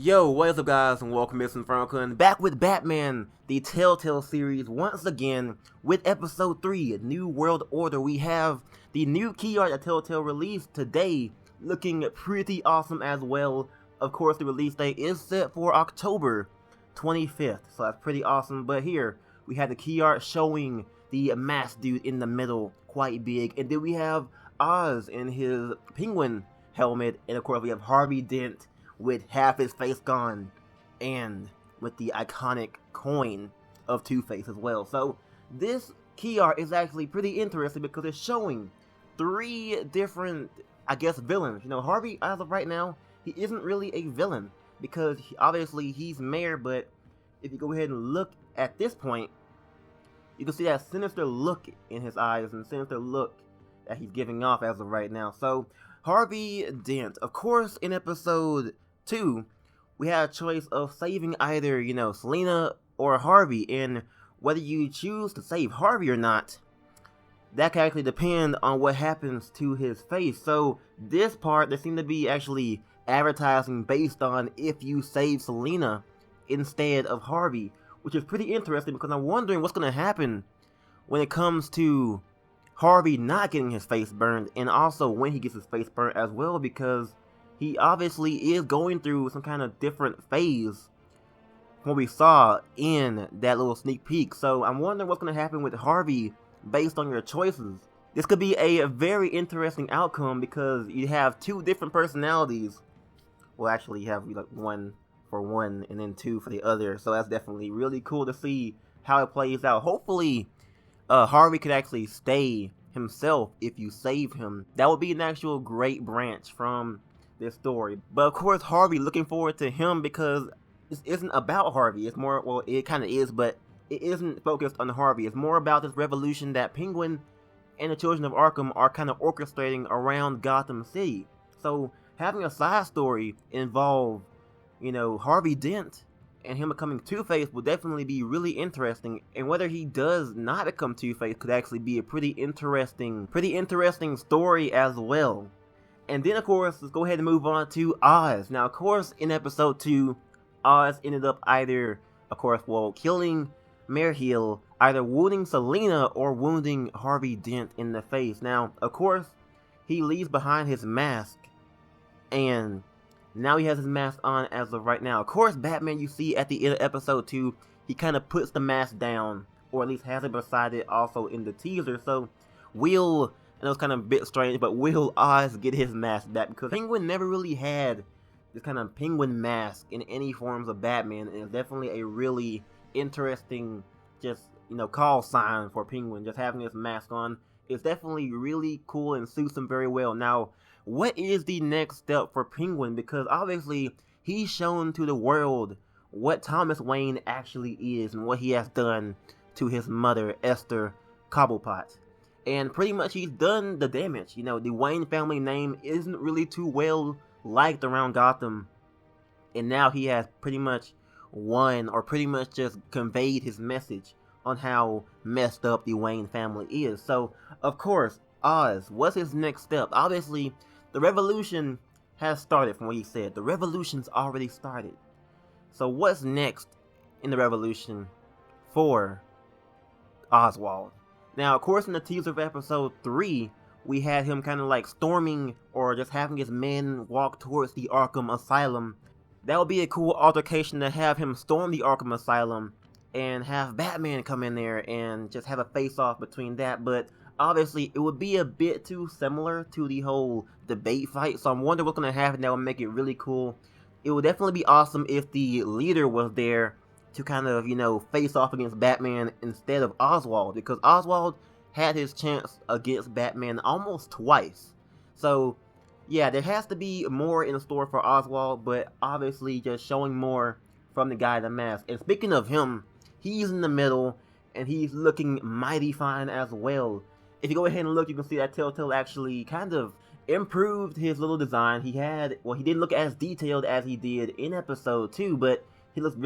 Yo, what is up guys, and welcome to InfernoKun, back with Batman, the Telltale series, once again, with episode 3, New World Order. We have the new key art that Telltale released today, looking pretty awesome as well. Of course, the release date is set for October 25th, so that's pretty awesome. But here, we have the key art showing the masked dude in the middle, quite big, and then we have Oz in his penguin helmet, and of course we have Harvey Dent with half his face gone, and with the iconic coin of Two-Face as well. So this key art is actually pretty interesting because it's showing 3 different, I guess, villains. You know, Harvey, as of right now, he isn't really a villain because obviously he's mayor, but if you go ahead and look at this point, you can see that sinister look in his eyes and sinister look that he's giving off as of right now. So Harvey Dent, of course, in episode 2, we had a choice of saving either, Selina or Harvey, and whether you choose to save Harvey or not, that can actually depend on what happens to his face. So this part, there seemed to be actually advertising based on if you save Selina instead of Harvey, which is pretty interesting because I'm wondering what's going to happen when it comes to Harvey not getting his face burned, and also when he gets his face burned as well, because he obviously is going through some kind of different phase from what we saw in that little sneak peek. So I'm wondering what's going to happen with Harvey based on your choices. This could be a very interesting outcome because you have 2 different personalities. Well, actually you have like 1 for one and then 2 for the other. So that's definitely really cool to see how it plays out. Hopefully Harvey could actually stay himself if you save him. That would be an actual great branch from this story. But of course, Harvey, looking forward to him because this isn't about Harvey. It's more, well, it kind of is, but it isn't focused on Harvey. It's more about this revolution that Penguin and the Children of Arkham are kind of orchestrating around Gotham City. So having a side story involve, Harvey Dent and him becoming Two-Face will definitely be really interesting, and whether he does not become Two-Face could actually be a pretty interesting story as well. And then, of course, let's go ahead and move on to Oz. Now, of course, in episode 2, Oz ended up either, killing Mayor Hill, either wounding Selina or wounding Harvey Dent in the face. Now, of course, he leaves behind his mask, and now he has his mask on as of right now. Of course, Batman, you see at the end of episode 2, he kind of puts the mask down, or at least has it beside it also in the teaser. So, I know it's kind of a bit strange, but will Oz get his mask back? Because Penguin never really had this kind of penguin mask in any forms of Batman, and it's definitely a really interesting, call sign for Penguin. Just having this mask on is definitely really cool and suits him very well. Now, what is the next step for Penguin? Because obviously, he's shown to the world what Thomas Wayne actually is and what he has done to his mother, Esther Cobblepot. And pretty much he's done the damage. The Wayne family name isn't really too well liked around Gotham. And now he has pretty much won, or pretty much just conveyed his message on how messed up the Wayne family is. So, of course, Oz, what's his next step? Obviously, the revolution has started from what he said. The revolution's already started. So what's next in the revolution for Oswald? Now, of course, in the teaser of episode 3, we had him kind of like storming or just having his men walk towards the Arkham Asylum. That would be a cool altercation to have him storm the Arkham Asylum and have Batman come in there and just have a face-off between that. But obviously, it would be a bit too similar to the whole debate fight. So I'm wondering what's going to happen that would make it really cool. It would definitely be awesome if the leader was there to kind of, face off against Batman instead of Oswald, because Oswald had his chance against Batman almost twice. So, yeah, there has to be more in store for Oswald, but obviously just showing more from the guy in the mask. And speaking of him, he's in the middle, and he's looking mighty fine as well. If you go ahead and look, you can see that Telltale actually kind of improved his little design. He didn't look as detailed as he did in episode 2, but he looks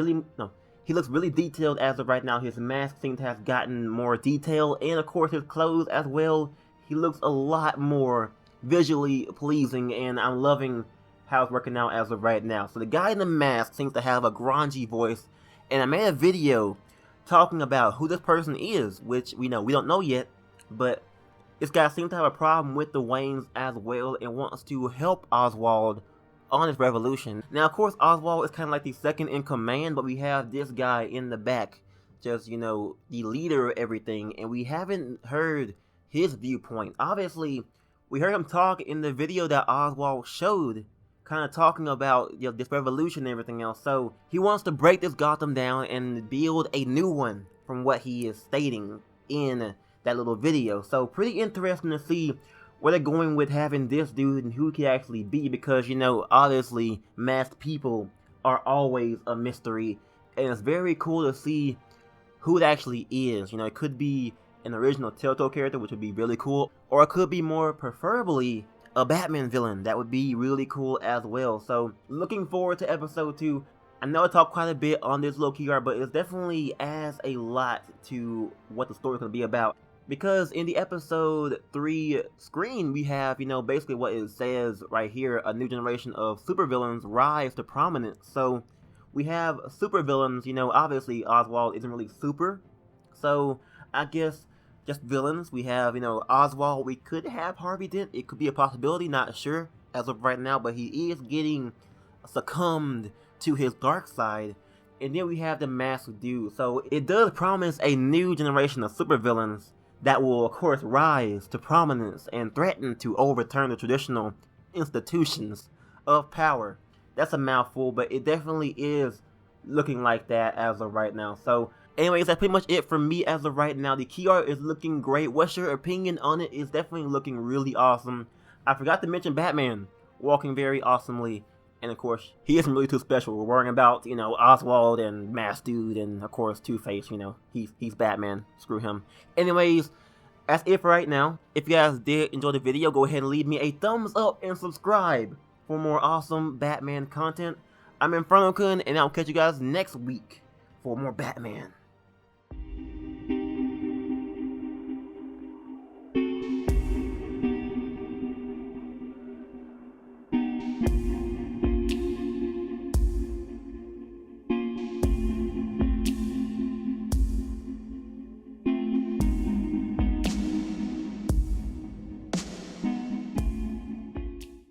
really detailed as of right now. His mask seems to have gotten more detail, and of course his clothes as well. He looks a lot more visually pleasing, and I'm loving how it's working out as of right now. So the guy in the mask seems to have a grungy voice, and I made a video talking about who this person is, which we don't know yet, but this guy seems to have a problem with the Waynes as well and wants to help Oswald on his revolution. Now, of course, Oswald is kind of like the second in command, but we have this guy in the back, just, the leader of everything, and we haven't heard his viewpoint. Obviously, we heard him talk in the video that Oswald showed, kind of talking about this revolution and everything else. So he wants to break this Gotham down and build a new one from what he is stating in that little video. So pretty interesting to see where they're going with having this dude and who he could actually be, because obviously masked people are always a mystery, and it's very cool to see who it actually is. It could be an original Telltale character, which would be really cool, or it could be more preferably a Batman villain. That would be really cool as well. So looking forward to episode 2. I know I talked quite a bit on this low key art, but it definitely adds a lot to what the story is going to be about. Because in the episode 3 screen, we have, basically what it says right here: a new generation of supervillains rise to prominence. So we have supervillains. Obviously Oswald isn't really super, so I guess just villains. We have, Oswald. We could have Harvey Dent. It could be a possibility, not sure as of right now, but he is getting succumbed to his dark side. And then we have the masked dude. So it does promise a new generation of supervillains that will, of course, rise to prominence and threaten to overturn the traditional institutions of power. That's a mouthful, but it definitely is looking like that as of right now. So anyways, that's pretty much it for me as of right now. The key art is looking great. What's your opinion on it? It's definitely looking really awesome. I forgot to mention Batman walking very awesomely. And of course, he isn't really too special. We're worrying about, Oswald and Masked Dude and, of course, Two-Face. He's Batman. Screw him. Anyways, that's it for right now. If you guys did enjoy the video, go ahead and leave me a thumbs up and subscribe for more awesome Batman content. I'm InfernoKun, and I'll catch you guys next week for more Batman.